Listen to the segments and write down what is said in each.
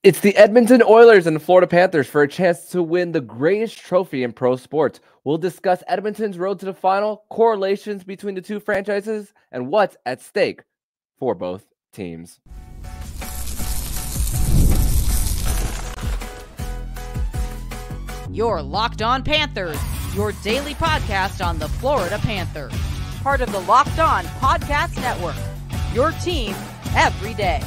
It's the Edmonton Oilers and the Florida Panthers for a chance to win the greatest trophy in pro sports. We'll discuss Edmonton's road to the final, correlations between the two franchises, and what's at stake for both teams. You're Locked On Panthers, your daily podcast on the Florida Panthers. Part of the Locked On Podcast Network, your team every day.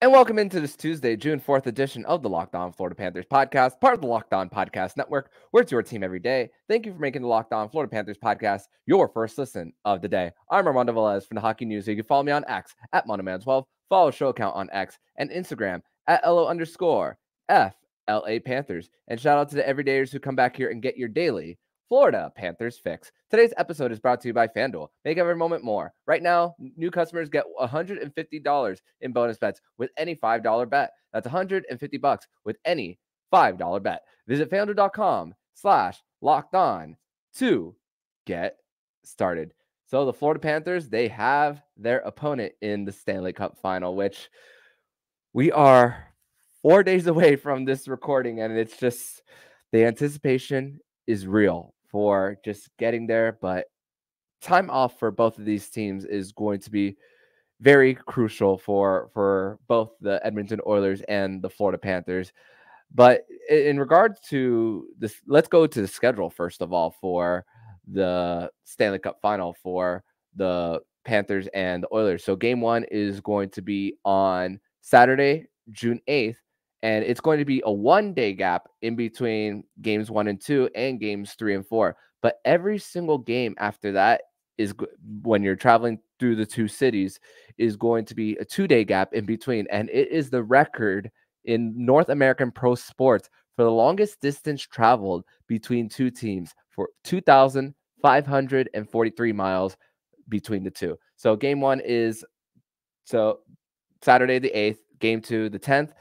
And welcome into this Tuesday, June 4th edition of the Locked On Florida Panthers podcast, part of the Locked On Podcast Network, where it's your team every day. Thank you for making the Locked On Florida Panthers podcast your first listen of the day. I'm Armando Velez from the Hockey News. So you can follow me on X at Monoman12, follow the show account on X and Instagram at LO_FLA Panthers. And shout out to the everydayers who come back here and get your daily Florida Panthers fix. Today's episode is brought to you by FanDuel. Make every moment more. Right now, new customers get $150 in bonus bets with any $5 bet. That's $150 with any $5 bet. Visit FanDuel.com/lockedon to get started. So the Florida Panthers, they have their opponent in the Stanley Cup Final, which we are 4 days away from this recording, and it's just the anticipation is real for just getting there, but time off for both of these teams is going to be very crucial for both the Edmonton Oilers and the Florida Panthers. But in regards to this, let's go to the schedule first of all for the Stanley Cup Final for the Panthers and the Oilers. So game one is going to be on Saturday, June 8th. And it's going to be a 1 day gap in between games 1 and 2 and games 3 and 4. But every single game after that is when you're traveling through the two cities is going to be a 2 day gap in between. And it is the record in North American pro sports for the longest distance traveled between two teams for 2,543 miles between the two. So game one is Saturday the 8th, game 2 the 10th.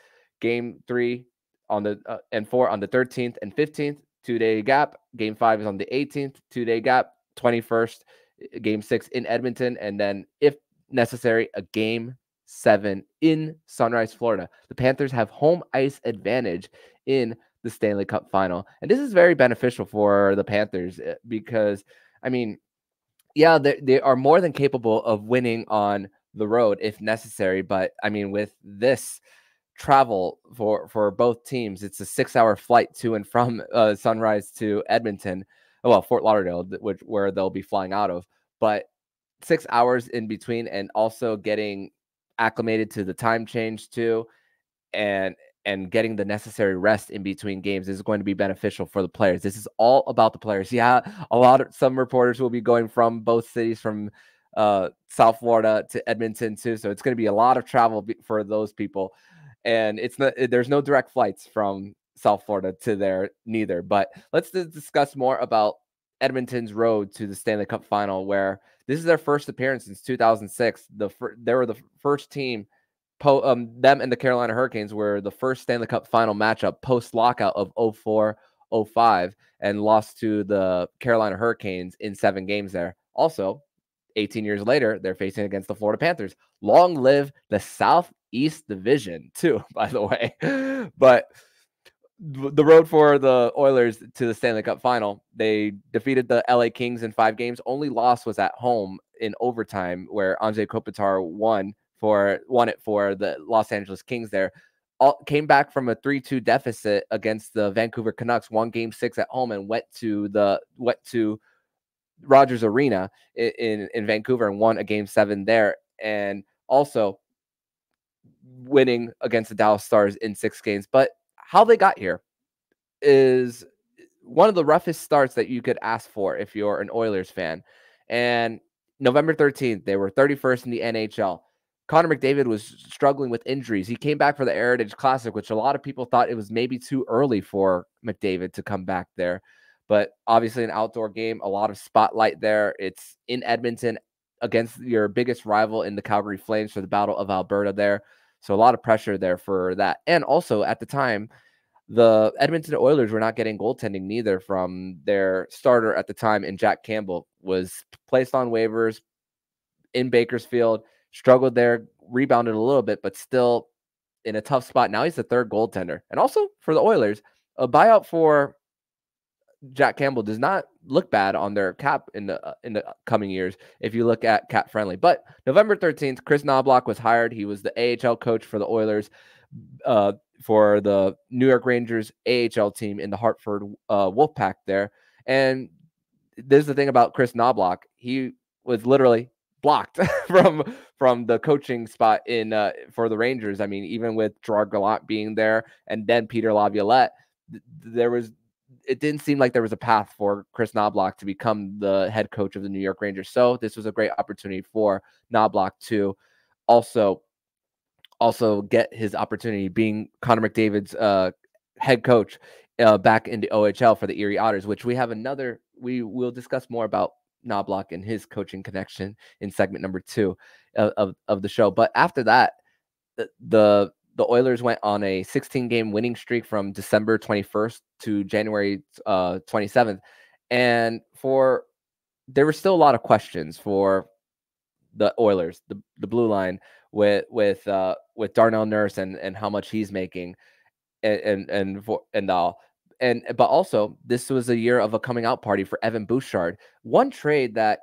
Game 3 on the and 4 on the 13th and 15th, 2 day gap. Game 5 is on the 18th, 2 day gap. 21st, game 6 in Edmonton, and then if necessary, a game 7 in Sunrise, Florida. The Panthers have home ice advantage in the Stanley Cup Final, and this is very beneficial for the Panthers because, I mean, yeah, they are more than capable of winning on the road if necessary, but I mean, with this travel for both teams, it's a 6-hour flight to and from Sunrise to Edmonton, well, Fort Lauderdale, where they'll be flying out of, but 6 hours in between, and also getting acclimated to the time change too, and getting the necessary rest in between games is going to be beneficial for the players. This is all about the players. Yeah, some reporters will be going from both cities, from South Florida to Edmonton too, so it's going to be a lot of travel for those people. And there's no direct flights from South Florida to there neither. But let's discuss more about Edmonton's road to the Stanley Cup Final, where this is their first appearance since 2006. They were the first team. Them and the Carolina Hurricanes were the first Stanley Cup Final matchup post-lockout of 04-05, and lost to the Carolina Hurricanes in 7 games there. Also, 18 years later, they're facing against the Florida Panthers. Long live the Southeast Division, too, by the way. But the road for the Oilers to the Stanley Cup Final, they defeated the LA Kings in 5 games. Only loss was at home in overtime, where Anze Kopitar won it for the Los Angeles Kings there. Came back from a 3-2 deficit against the Vancouver Canucks, won game 6 at home, and went to Rogers Arena in Vancouver and won a game 7 there, and also winning against the Dallas Stars in 6 games. But how they got here is one of the roughest starts that you could ask for if you're an Oilers fan. And November 13th, they were 31st in the NHL. Connor McDavid was struggling with injuries. He came back for the Heritage Classic, which a lot of people thought it was maybe too early for McDavid to come back there. But obviously an outdoor game, a lot of spotlight there. It's in Edmonton against your biggest rival in the Calgary Flames for the Battle of Alberta there. So a lot of pressure there for that. And also at the time, the Edmonton Oilers were not getting goaltending neither from their starter at the time, and Jack Campbell was placed on waivers in Bakersfield, struggled there, rebounded a little bit, but still in a tough spot. Now he's the third goaltender. And also for the Oilers, a buyout for Jack Campbell does not look bad on their cap in the coming years if you look at cap friendly. But November 13th, Chris Knobloch was hired. He was the AHL coach for the Oilers, for the New York Rangers AHL team in the Hartford Wolfpack there. And this is the thing about Chris Knobloch. He was literally blocked from the coaching spot in for the Rangers. I mean, even with Gerard Gallant being there and then Peter Laviolette, it didn't seem like there was a path for Chris Knobloch to become the head coach of the New York Rangers. So this was a great opportunity for Knobloch to also get his opportunity being Connor McDavid's head coach back in the OHL for the Erie Otters, which we will discuss more about Knobloch and his coaching connection in segment number 2 of the show. But after that, the Oilers went on a 16-game winning streak from December 21st to January 27th. And there were still a lot of questions for the Oilers, the blue line with Darnell Nurse and how much he's making but also this was a year of a coming out party for Evan Bouchard. One trade that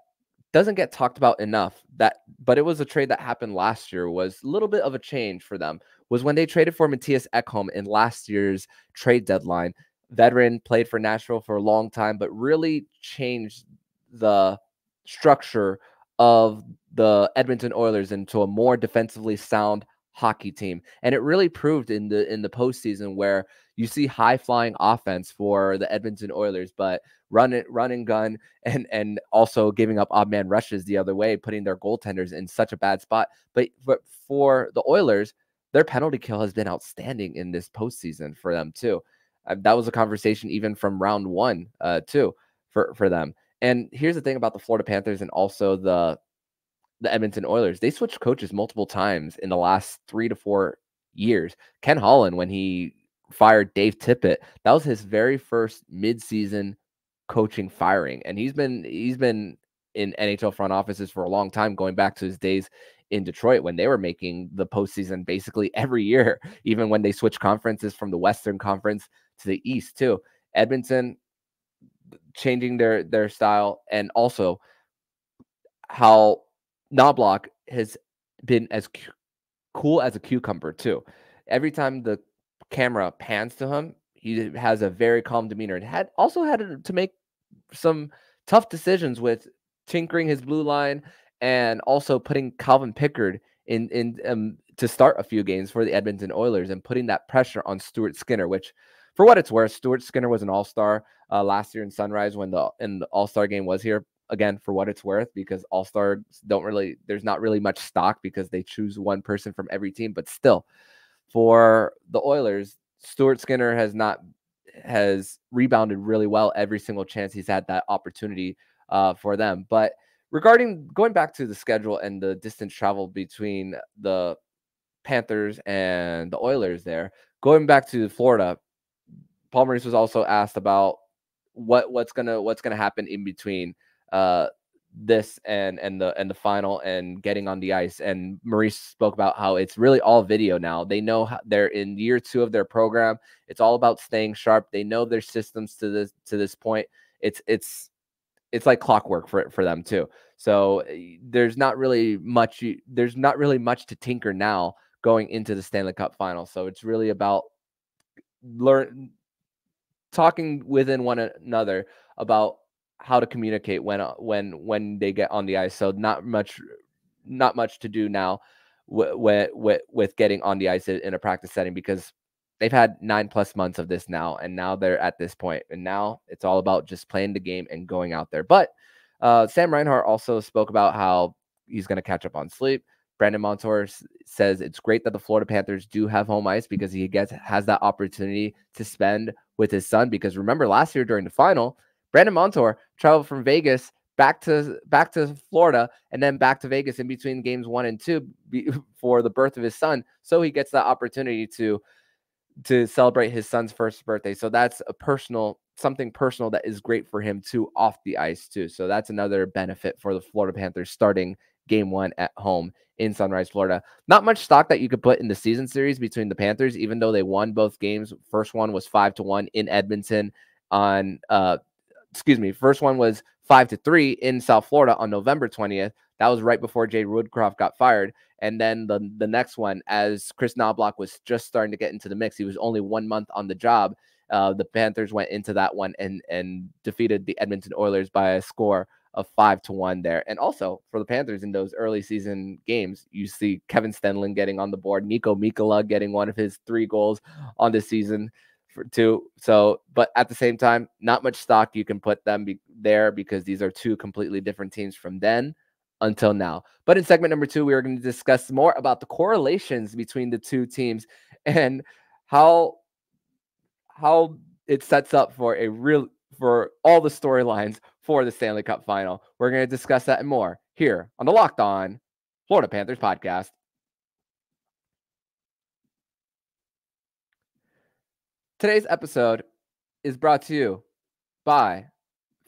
doesn't get talked about enough, but it was a trade that happened last year, was a little bit of a change for them, was when they traded for Matthias Ekholm in last year's trade deadline. Veteran, played for Nashville for a long time, but really changed the structure of the Edmonton Oilers into a more defensively sound hockey team. And it really proved in the postseason, where you see high flying offense for the Edmonton Oilers, but run and gun and also giving up odd man rushes the other way, putting their goaltenders in such a bad spot. But for the Oilers, their penalty kill has been outstanding in this postseason for them too. That was a conversation even from round 1 too for them. And here's the thing about the Florida Panthers and also the Edmonton Oilers. They switched coaches multiple times in the last 3 to 4 years. Ken Holland, when he fired Dave Tippett, that was his very first midseason coaching firing. And he's been in NHL front offices for a long time, going back to his days in Detroit when they were making the postseason basically every year, even when they switched conferences from the Western Conference to the East too. Edmonton changing their style, and also how Knobloch has been as cool as a cucumber too. Every time the camera pans to him, he has a very calm demeanor, and had to make some tough decisions with tinkering his blue line and also putting Calvin Pickard in to start a few games for the Edmonton Oilers and putting that pressure on Stuart Skinner, which, for what it's worth, Stuart Skinner was an all-star last year in Sunrise when the all-star game was here. Again, for what it's worth, because all-stars there's not really much stock because they choose one person from every team. But still, for the Oilers, Stuart Skinner has rebounded really well every single chance he's had that opportunity for them. But regarding going back to the schedule and the distance travel between the Panthers and the Oilers there, going back to Florida, Paul Maurice was also asked about what's gonna happen in between this and the final and getting on the ice. And Maurice spoke about how it's really all video now. They know how they're in year 2 of their program. It's all about staying sharp. They know their systems to this point. It's like clockwork for them too. So there's not really much to tinker now going into the Stanley Cup Final. So it's really about talking within one another about how to communicate when they get on the ice. So not much to do now with getting on the ice in a practice setting, because they've had 9+ months of this now, and now they're at this point, and now it's all about just playing the game and going out there. But Sam Reinhart also spoke about how he's going to catch up on sleep. Brandon Montour says it's great that the Florida Panthers do have home ice because he has that opportunity to spend with his son. Because remember, last year during the final, Brandon Montour traveled from Vegas back to Florida and then back to Vegas in between games 1 and 2 for the birth of his son. So he gets that opportunity to celebrate his son's first birthday. So that's something personal that is great for him too off the ice too. So that's another benefit for the Florida Panthers starting Game 1 at home in Sunrise, Florida. Not much stock that you could put in the season series between the Panthers, even though they won both games. First one was 5-1 in Edmonton on first one was 5-3 in South Florida on November 20th. That was right before Jay Woodcroft got fired. And then the next one, as Chris Knobloch was just starting to get into the mix, he was only 1 month on the job. The Panthers went into that one and defeated the Edmonton Oilers by a score of 5-1 there. And also for the Panthers in those early season games, you see Kevin Stenlund getting on the board, Nico Mikkola getting one of his 3 goals on the season for 2. So, but at the same time, not much stock you can put them there because these are 2 completely different teams from then until now. But in segment number 2, we are going to discuss more about the correlations between the 2 teams and how it sets up for all the storylines for the Stanley Cup Final. We're going to discuss that and more here on the Locked On Florida Panthers podcast. Today's episode is brought to you by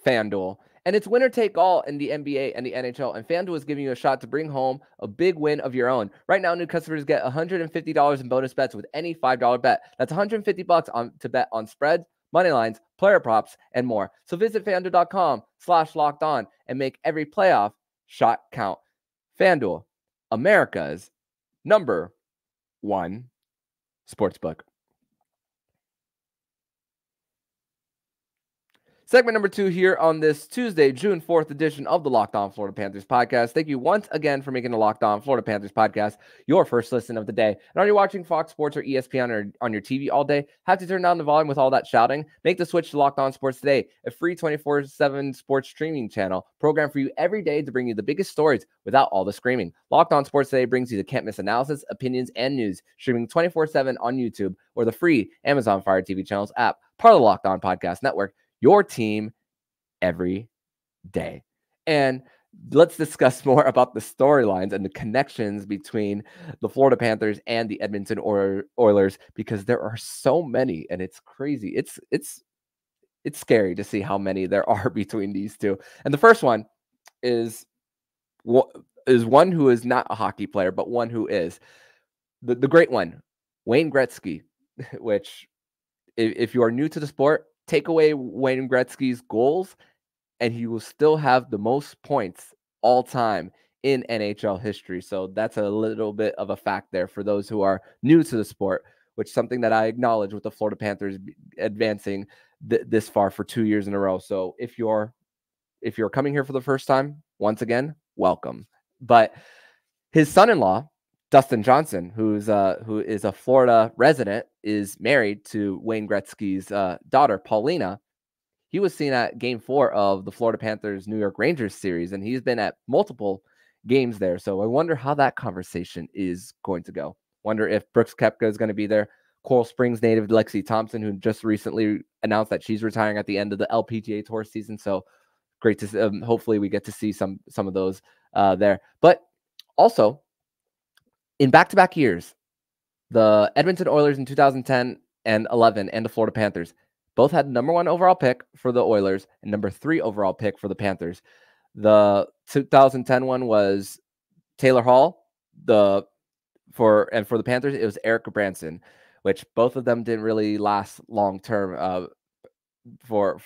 FanDuel. And it's winner take all in the NBA and the NHL. And FanDuel is giving you a shot to bring home a big win of your own. Right now, new customers get $150 in bonus bets with any $5 bet. That's $150 to bet on spreads, money lines, player props, and more. So visit FanDuel.com/lockedon and make every playoff shot count. FanDuel, America's #1 sportsbook. Segment number 2 here on this Tuesday, June 4th edition of the Locked On Florida Panthers podcast. Thank you once again for making the Locked On Florida Panthers podcast your first listen of the day. And are you watching Fox Sports or ESPN or on your TV all day? Have to turn down the volume with all that shouting? Make the switch to Locked On Sports Today, a free 24/7 sports streaming channel programmed for you every day to bring you the biggest stories without all the screaming. Locked On Sports Today brings you the can't-miss analysis, opinions, and news, streaming 24/7 on YouTube or the free Amazon Fire TV channels app, part of the Locked On Podcast Network. Your team every day. And let's discuss more about the storylines and the connections between the Florida Panthers and the Edmonton Oilers, because there are so many and it's crazy. It's scary to see how many there are between these 2. And the first one is one who is not a hockey player, but one who is the great one, Wayne Gretzky, which if you are new to the sport, take away Wayne Gretzky's goals, and he will still have the most points all time in NHL history. So that's a little bit of a fact there for those who are new to the sport, which is something that I acknowledge with the Florida Panthers advancing this far for 2 years in a row. So if you're coming here for the first time, once again, welcome. But his son-in-law, Dustin Johnson, who is a Florida resident, is married to Wayne Gretzky's daughter, Paulina. He was seen at Game 4 of the Florida Panthers New York Rangers series, and he's been at multiple games there. So I wonder how that conversation is going to go. Wonder if Brooks Koepka is going to be there. Coral Springs native Lexi Thompson, who just recently announced that she's retiring at the end of the LPGA Tour season. So great to see, hopefully we get to see some of those there. But also, in back-to-back years, the Edmonton Oilers in 2010 and 11 and the Florida Panthers both had #1 overall pick for the Oilers and #3 overall pick for the Panthers. The 2010 one was Taylor Hall. For the Panthers, it was Eric Branson, which both of them didn't really last long term for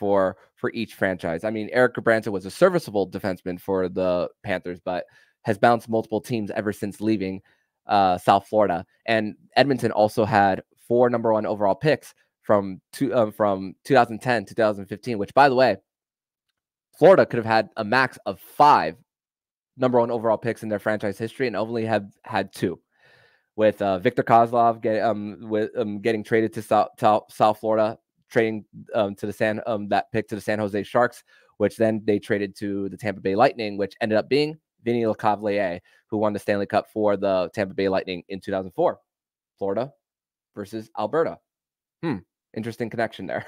each franchise. I mean, Eric Branson was a serviceable defenseman for the Panthers, but has bounced multiple teams ever since leaving South Florida. And Edmonton also had 4 #1 overall picks from 2010 to 2015, which, by the way, Florida could have had a max of 5 #1 overall picks in their franchise history and only have had 2, with Victor Kozlov getting traded to South Florida, trading to that pick to the San Jose Sharks, which then they traded to the Tampa Bay Lightning, which ended up being Vinny Lecavalier, who won the Stanley Cup for the Tampa Bay Lightning in 2004. Florida versus Alberta. Interesting connection there.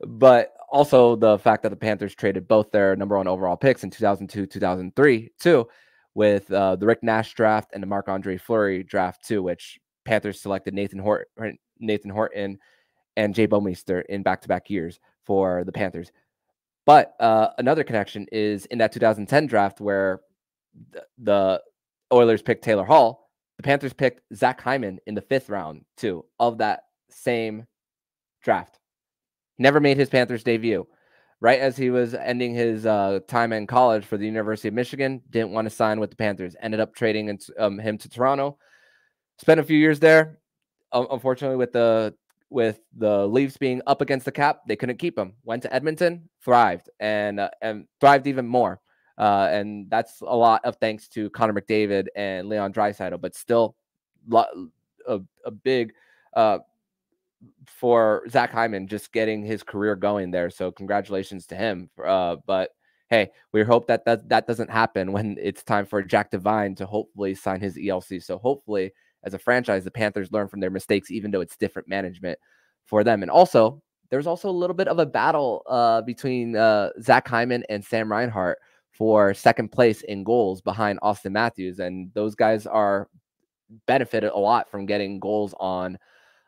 But also the fact that the Panthers traded both their #1 overall picks in 2002, 2003, too, with the Rick Nash draft and the Marc-Andre Fleury draft, too, which Panthers selected Nathan Horton and Jay Bouwmeester in back-to-back years for the Panthers. But another connection is in that 2010 draft where the Oilers picked Taylor Hall, the Panthers picked Zach Hyman in the 5th round too of that same draft. Never made his Panthers debut. Right as he was ending his time in college for the University of Michigan, didn't want to sign with the Panthers. Ended up trading him to Toronto. Spent a few years there. Unfortunately, with the Leafs being up against the cap, they couldn't keep him. Went to Edmonton, thrived, and thrived even more. And that's a lot of thanks to Connor McDavid and Leon Draisaitl, but still a big for Zach Hyman just getting his career going there. So congratulations to him. But hey, we hope that doesn't happen when it's time for Jack Devine to hopefully sign his ELC. So hopefully, as a franchise, the Panthers learn from their mistakes, even though it's different management for them. And also, there's also a little bit of a battle between Zach Hyman and Sam Reinhart for second place in goals behind Austin Matthews. And those guys are benefited a lot from getting goals on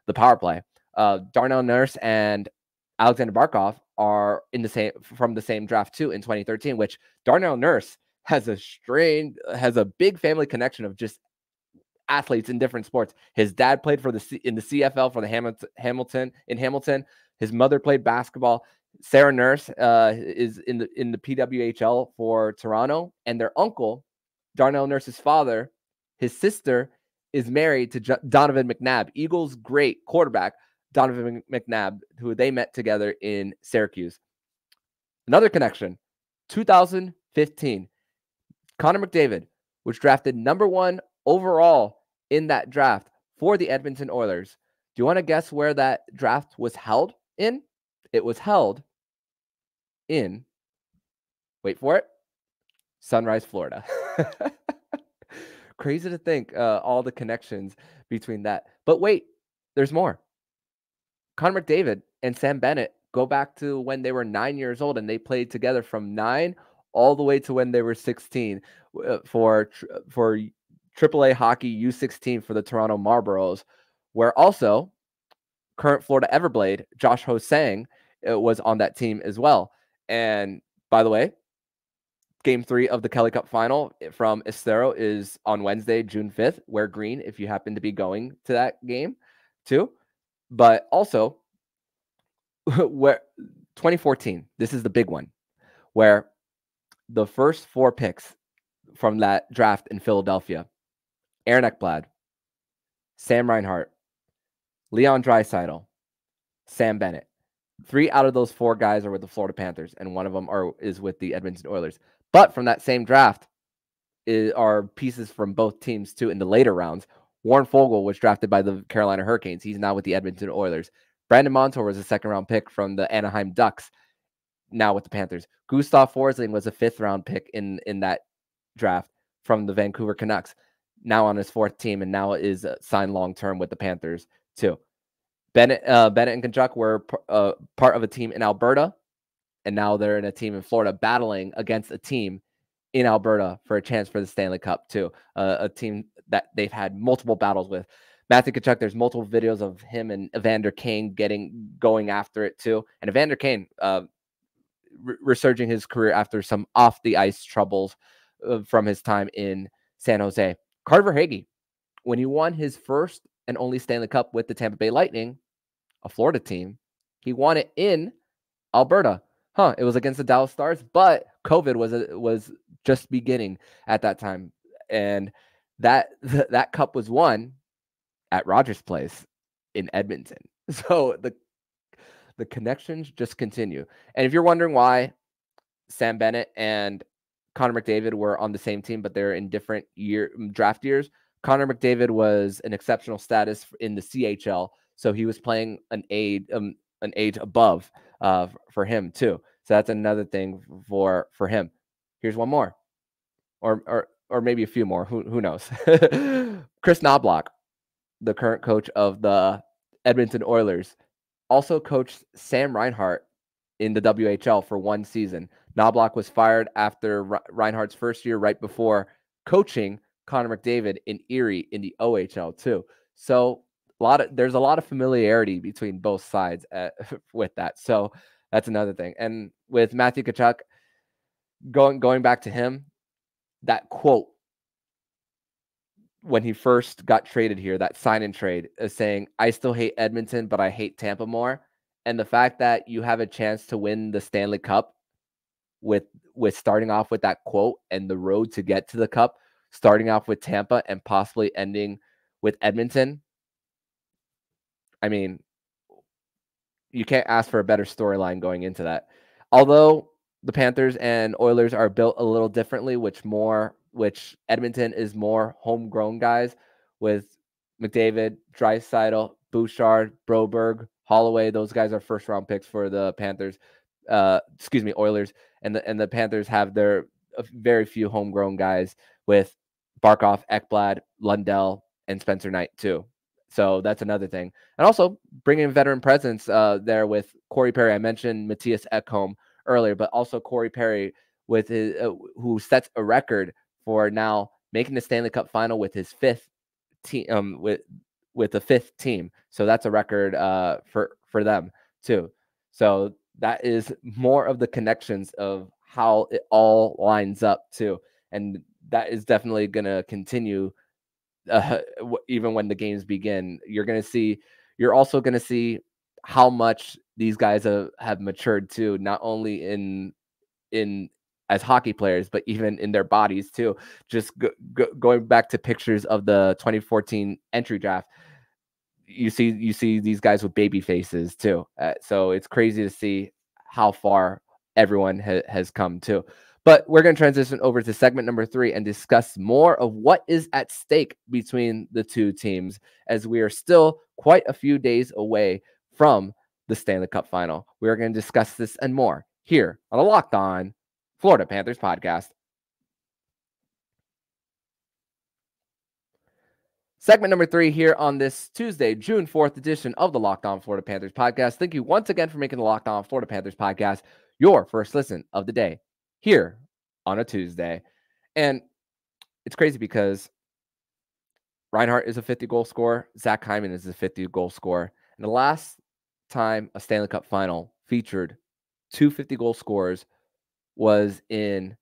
the power play. Darnell Nurse and Alexander Barkov are from the same draft too in 2013, which Darnell Nurse has a big family connection of just athletes in different sports. His dad played in the CFL for the Hamilton. His mother played basketball. Sarah Nurse is in the PWHL for Toronto, and their uncle, Darnell Nurse's father, his sister is married to Donovan McNabb, Eagles' great quarterback, Donovan McNabb, who they met together in Syracuse. Another connection, 2015, Connor McDavid was drafted number 1 overall in that draft for the Edmonton Oilers. Do you want to guess where that draft was held in? It was held in, wait for it, Sunrise, Florida. Crazy to think all the connections between that. But wait, there's more. Connor McDavid and Sam Bennett go back to when they were 9 years old, and they played together from 9 all the way to when they were 16 for AAA hockey U16 for the Toronto Marlboros, where also current Florida Everblade Josh Ho-Sang was on that team as well. And by the way, Game 3 of the Kelly Cup Final from Estero is on Wednesday, June 5th. Wear green if you happen to be going to that game too. But also, where 2014, this is the big one, where the first 4 picks from that draft in Philadelphia, Aaron Ekblad, Sam Reinhart, Leon Draisaitl, Sam Bennett. 3 out of those 4 guys are with the Florida Panthers, and one of them is with the Edmonton Oilers. But from that same draft are pieces from both teams too in the later rounds. Warren Fogle was drafted by the Carolina Hurricanes. He's now with the Edmonton Oilers. Brandon Montour was a 2nd-round pick from the Anaheim Ducks, now with the Panthers. Gustav Forsling was a 5th-round pick in that draft from the Vancouver Canucks, now on his 4th team, and now is signed long-term with the Panthers too. Bennett and Tkachuk were part of a team in Alberta, and now they're in a team in Florida battling against a team in Alberta for a chance for the Stanley Cup too, a team that they've had multiple battles with. Matthew Tkachuk, there's multiple videos of him and Evander Kane going after it too. And Evander Kane resurging his career after some off-the-ice troubles from his time in San Jose. Carter Verhaeghe, when he won his first and only Stanley Cup with the Tampa Bay Lightning, a Florida team, he won it in Alberta. It was against the Dallas Stars, but COVID was just beginning at that time, and that cup was won at Rogers Place in Edmonton. So the connections just continue. And if you're wondering why Sam Bennett and Connor McDavid were on the same team, but they're in different draft years, Connor McDavid was an exceptional status in the CHL, so he was playing an age above for him too. So that's another thing for him. Here's one more, or maybe a few more. Who knows? Chris Knobloch, the current coach of the Edmonton Oilers, also coached Sam Reinhart in the WHL for 1 season. Knobloch was fired after Reinhart's first year, right before coaching Connor McDavid in Erie in the OHL too. So there's a lot of familiarity between both sides with that. So that's another thing. And with Matthew Tkachuk, going back to him, that quote when he first got traded here, that sign and trade, is saying, I still hate Edmonton, but I hate Tampa more. And the fact that you have a chance to win the Stanley Cup with starting off with that quote and the road to get to the cup, starting off with Tampa and possibly ending with Edmonton. I mean, you can't ask for a better storyline going into that. Although the Panthers and Oilers are built a little differently, which Edmonton is more homegrown guys with McDavid, Draisaitl, Bouchard, Broberg, Holloway. Those guys are first round picks for the Panthers. Oilers, and the Panthers have their very few homegrown guys with Barkov, Ekblad, Lundell, and Spencer Knight too. So that's another thing. And also bringing veteran presence there with Corey Perry. I mentioned Matthias Ekholm earlier, but also Corey Perry with his who sets a record for now making the Stanley Cup Final with his fifth team with the fifth team. So that's a record for them too. So that is more of the connections of how it all lines up too. And that is definitely going to continue even when the games begin. You're also going to see how much these guys have matured too, not only in as hockey players, but even in their bodies too. Just going back to pictures of the 2014 entry draft, you see these guys with baby faces too. So it's crazy to see how far everyone has come too. But we're going to transition over to segment number 3 and discuss more of what is at stake between the two teams, as we are still quite a few days away from the Stanley Cup Final. We are going to discuss this and more here on the Locked On Florida Panthers podcast. Segment number 3 here on this Tuesday, June 4th edition of the Locked On Florida Panthers podcast. Thank you once again for making the Locked On Florida Panthers podcast your first listen of the day here on a Tuesday. And it's crazy because Reinhart is a 50-goal scorer. Zach Hyman is a 50-goal scorer. And the last time a Stanley Cup Final featured 2 50-goal scorers was in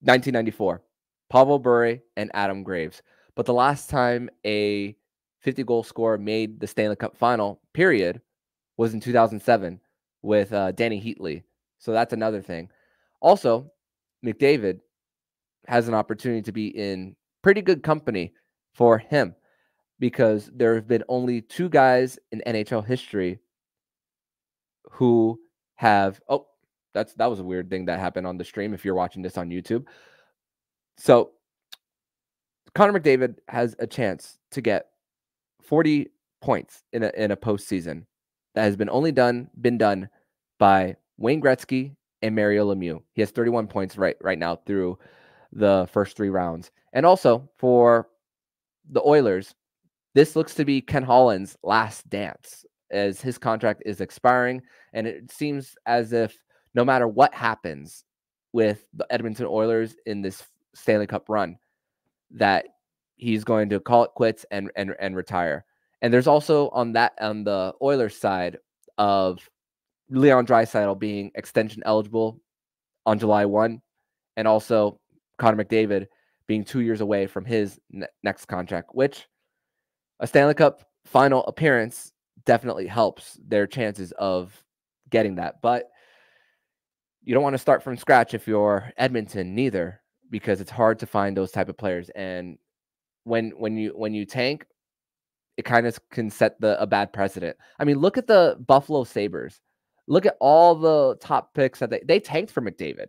1994. Pavel Bure and Adam Graves. But the last time a 50-goal scorer made the Stanley Cup Final, period, was in 2007 with Danny Heatley. So that's another thing. Also, McDavid has an opportunity to be in pretty good company for him, because there have been only 2 guys in NHL history who have... Oh, that was a weird thing that happened on the stream if you're watching this on YouTube. So Connor McDavid has a chance to get 40 points in a postseason. That has been done by Wayne Gretzky and Mario Lemieux. He has 31 points right now through the first 3 rounds. And also for the Oilers, this looks to be Ken Holland's last dance, as his contract is expiring, and it seems as if no matter what happens with the Edmonton Oilers in this Stanley Cup run, that he's going to call it quits and retire. And there's also on the Oilers side of Leon Draisaitl being extension eligible on July 1, and also Connor McDavid being 2 years away from his next contract, which a Stanley Cup Final appearance definitely helps their chances of getting that. But you don't want to start from scratch if you're Edmonton neither, because it's hard to find those type of players. And when you tank, it kind of can set a bad precedent. I mean, look at the Buffalo Sabres. Look at all the top picks that they tanked for McDavid.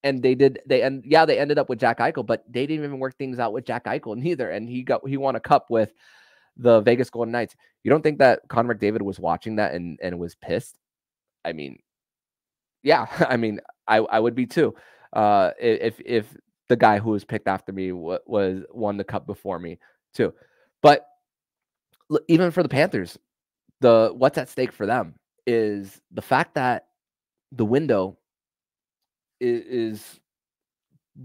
And they ended up with Jack Eichel, but they didn't even work things out with Jack Eichel neither. And he won a cup with the Vegas Golden Knights. You don't think that Connor McDavid was watching that and was pissed? I mean, yeah, I mean, I would be too. If the guy who was picked after me won the cup before me too. But even for the Panthers, what's at stake for them is the fact that the window is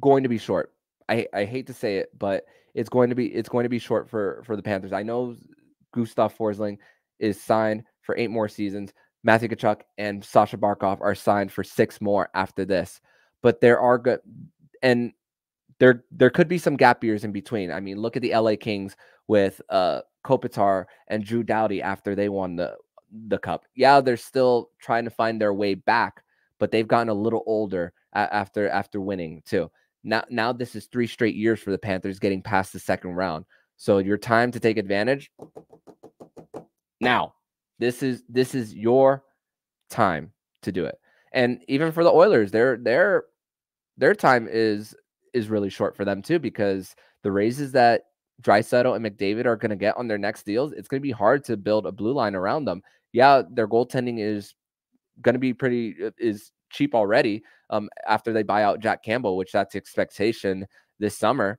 going to be short. I hate to say it, but it's going to be short for the Panthers. I know Gustav Forsling is signed for 8 more seasons. Matthew Tkachuk and Sasha Barkov are signed for 6 more after this. But there are good, and there could be some gap years in between. I mean, look at the LA Kings with Kopitar and Drew Doughty after they won the cup. Yeah, they're still trying to find their way back, but they've gotten a little older after winning too. Now this is 3 straight years for the Panthers getting past the second round. So your time to take advantage now. This is your time to do it. And even for the Oilers, their time is really short for them too, because the raises that Draisaitl and McDavid are going to get on their next deals, it's going to be hard to build a blue line around them. Yeah, their goaltending is going to be is cheap already after they buy out Jack Campbell, which that's the expectation this summer.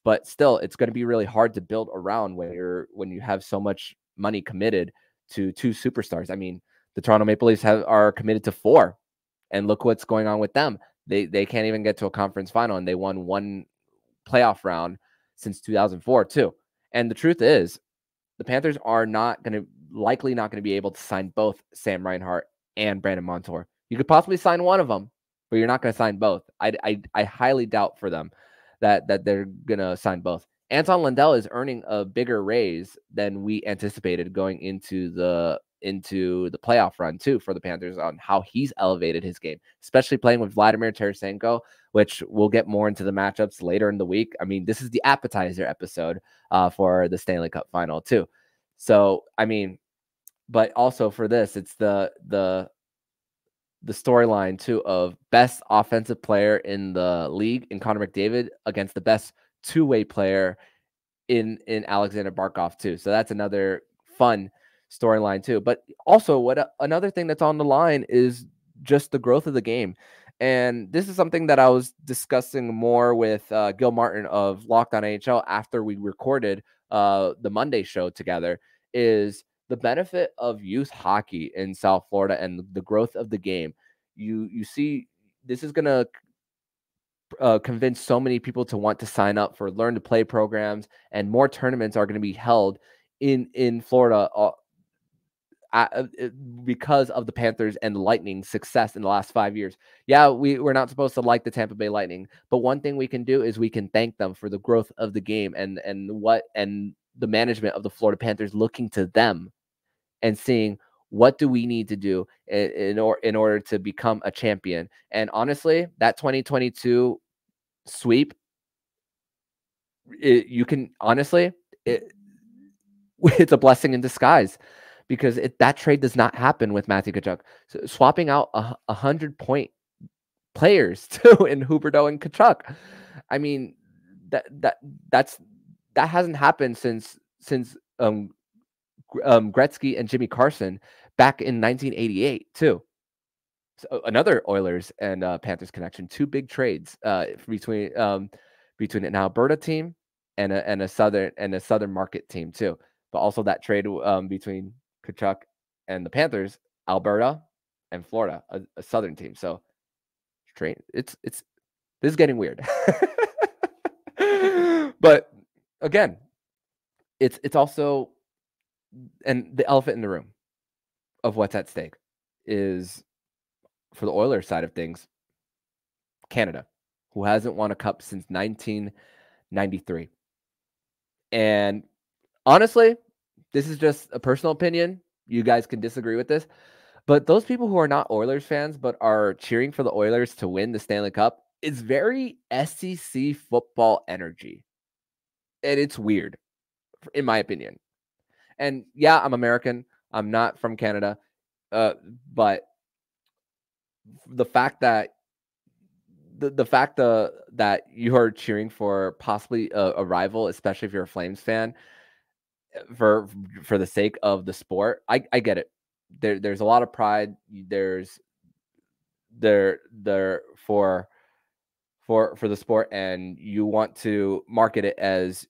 But still, it's going to be really hard to build around when you have so much money committed to 2 superstars. I mean, the Toronto Maple Leafs are committed to 4, and look what's going on with them. They can't even get to a conference final, and they won 1 playoff round since 2004 too. And the truth is, the Panthers are likely not going to be able to sign both Sam Reinhart and Brandon Montour. You could possibly sign one of them, but you're not going to sign both. I highly doubt for them that they're going to sign both. Anton Lundell is earning a bigger raise than we anticipated going into the playoff run too for the Panthers, on how he's elevated his game, especially playing with Vladimir Tarasenko, which we'll get more into the matchups later in the week. I mean, this is the appetizer episode for the Stanley Cup Final too. So, I mean, but also for this, it's the storyline too of best offensive player in the league in Connor McDavid against the best two-way player in Alexander Barkov too. So that's another fun storyline too. But also another thing that's on the line is just the growth of the game. And this is something that I was discussing more with Gil Martin of Locked On NHL after we recorded the Monday show together, is the benefit of youth hockey in South Florida and the growth of the game. You see, this is going to convince so many people to want to sign up for learn to play programs, and more tournaments are going to be held in Florida because of the Panthers and the Lightning's success in the last 5 years. Yeah, we're not supposed to like the Tampa Bay Lightning, but one thing we can do is we can thank them for the growth of the game and the management of the Florida Panthers looking to them and seeing what do we need to do in order to become a champion. And honestly, that 2022 sweep, it's a blessing in disguise, because that trade does not happen with Matthew Tkachuk. So swapping out 100-point players too in Huberdeau and Tkachuk. I mean, that hasn't happened since Gretzky and Jimmy Carson back in 1988 too. So another Oilers and Panthers connection. 2 big trades between an Alberta team and a southern market team too. But also that trade between Tkachuk and the Panthers, Alberta and Florida, a southern team. So this is getting weird. But again, it's also, and the elephant in the room of what's at stake is, for the Oilers side of things, Canada, who hasn't won a cup since 1993. And honestly, this is just a personal opinion. You guys can disagree with this, but those people who are not Oilers fans but are cheering for the Oilers to win the Stanley Cup, it's very SEC football energy. And it's weird, in my opinion. And yeah, I'm American. I'm not from Canada. But the fact that that you are cheering for possibly a rival, especially if you're a Flames fan, for the sake of the sport, I get it. There's a lot of pride. There's there for the sport, and you want to market it as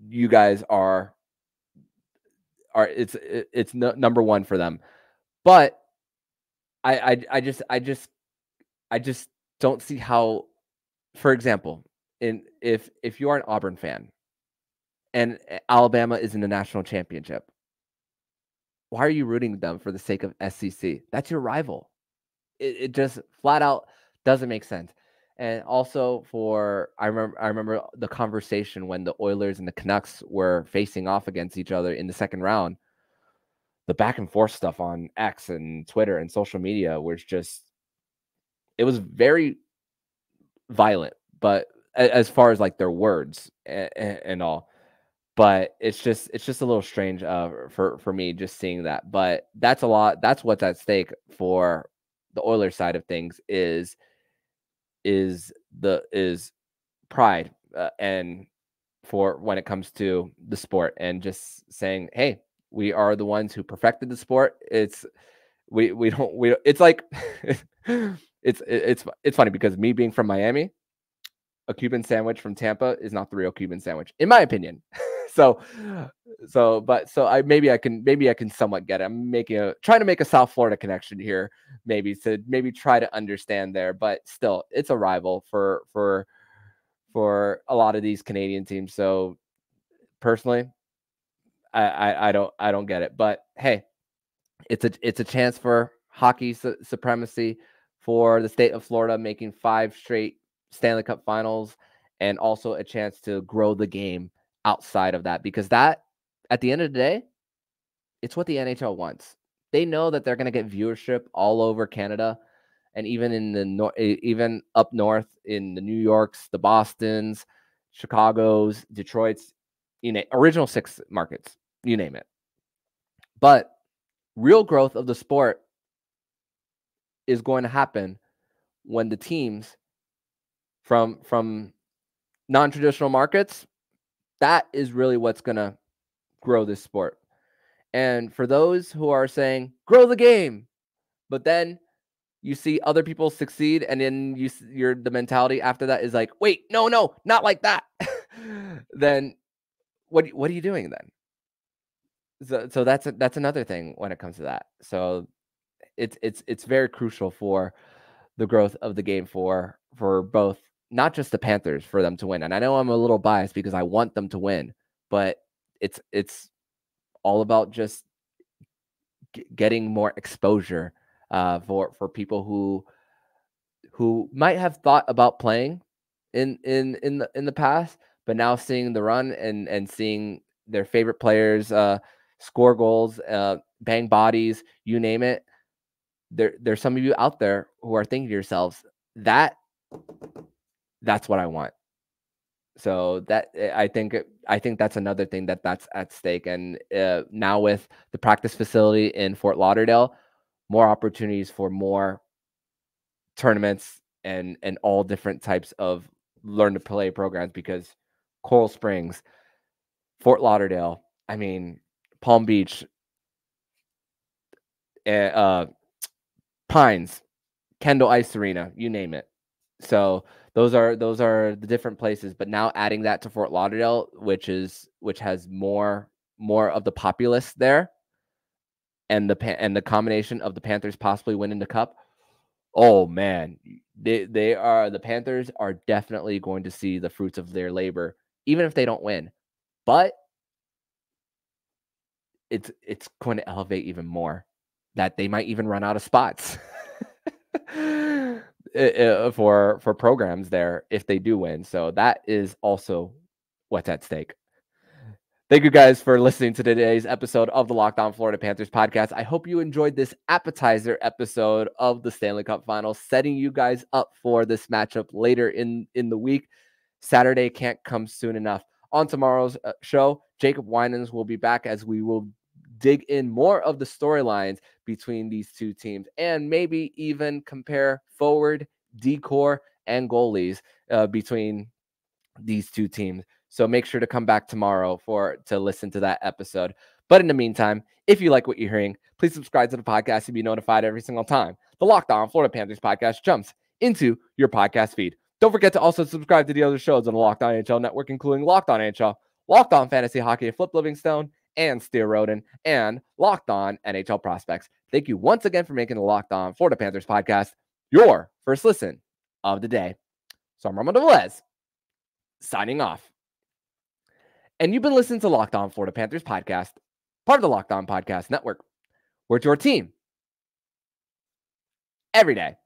you guys are it's number one for them. But I just don't see how, for example, if you are an Auburn fan and Alabama is in the national championship, why are you rooting them for the sake of SEC? That's your rival. It just flat out doesn't make sense. And also I remember the conversation when the Oilers and the Canucks were facing off against each other in the second round. The back and forth stuff on X and Twitter and social media was it was very violent, but as far as like their words and all. But it's just a little strange for me just seeing that. But that's a lot. That's what's at stake for the Oilers side of things is pride and for when it comes to the sport, and just saying, hey, we are the ones who perfected the sport. It's like it's funny because me being from Miami, a Cuban sandwich from Tampa is not the real Cuban sandwich, in my opinion. so I maybe I can somewhat get it. I'm trying to make a South Florida connection here, maybe to try to understand there, but still, it's a rival for a lot of these Canadian teams. So personally, I don't get it. But hey, it's a chance for hockey supremacy for the state of Florida, making 5 straight Stanley Cup Finals, and also a chance to grow the game outside of that, because that, at the end of the day, it's what the NHL wants. They know that they're going to get viewership all over Canada, and even in the even up north in the New Yorks, the Bostons, Chicagos, Detroits, original 6 markets, you name it. But real growth of the sport is going to happen when the teams from non-traditional markets, that is really what's going to grow this sport. And for those who are saying, grow the game, but then you see other people succeed, and then the mentality after that is like, wait, no, not like that. Then what are you doing then? So that's another thing when it comes to that. So it's very crucial for the growth of the game for both, not just the Panthers, for them to win. And I know I'm a little biased because I want them to win, but it's all about just getting more exposure for people who might have thought about playing in the past, but now seeing the run and seeing their favorite players score goals, bang bodies, you name it. There's some of you out there who are thinking to yourselves, that's what I want. So that I think that's another thing that's at stake. And now with the practice facility in Fort Lauderdale, more opportunities for more tournaments and all different types of learn to play programs, because Coral Springs, Fort Lauderdale, I mean, Palm Beach, Pines, Kendall Ice Arena, you name it. So those are the different places. But now adding that to Fort Lauderdale, which has more of the populace there, and the combination of the Panthers possibly winning the cup. Oh man, the Panthers are definitely going to see the fruits of their labor, even if they don't win. But it's going to elevate even more, that they might even run out of spots for programs there if they do win. So that is also what's at stake. Thank you guys for listening to today's episode of the Locked On Florida Panthers podcast. I hope you enjoyed this appetizer episode of the Stanley Cup Final, setting you guys up for this matchup later in the week. Saturday can't come soon enough. On tomorrow's show, Jacob Winans will be back as we will dig in more of the storylines between these two teams, and maybe even compare forward, decor, and goalies between these two teams. So make sure to come back tomorrow to listen to that episode. But in the meantime, if you like what you're hearing, please subscribe to the podcast to be notified every single time the Locked On Florida Panthers podcast jumps into your podcast feed. Don't forget to also subscribe to the other shows on the Locked On NHL network, including Locked On NHL, Locked On Fantasy Hockey with Flip Livingstone and Steer Roden, and Locked On NHL Prospects. Thank you once again for making the Locked On Florida Panthers podcast your first listen of the day. So I'm Armando Velez, signing off. And you've been listening to Locked On Florida Panthers podcast, part of the Locked On Podcast Network, where it's your team every day.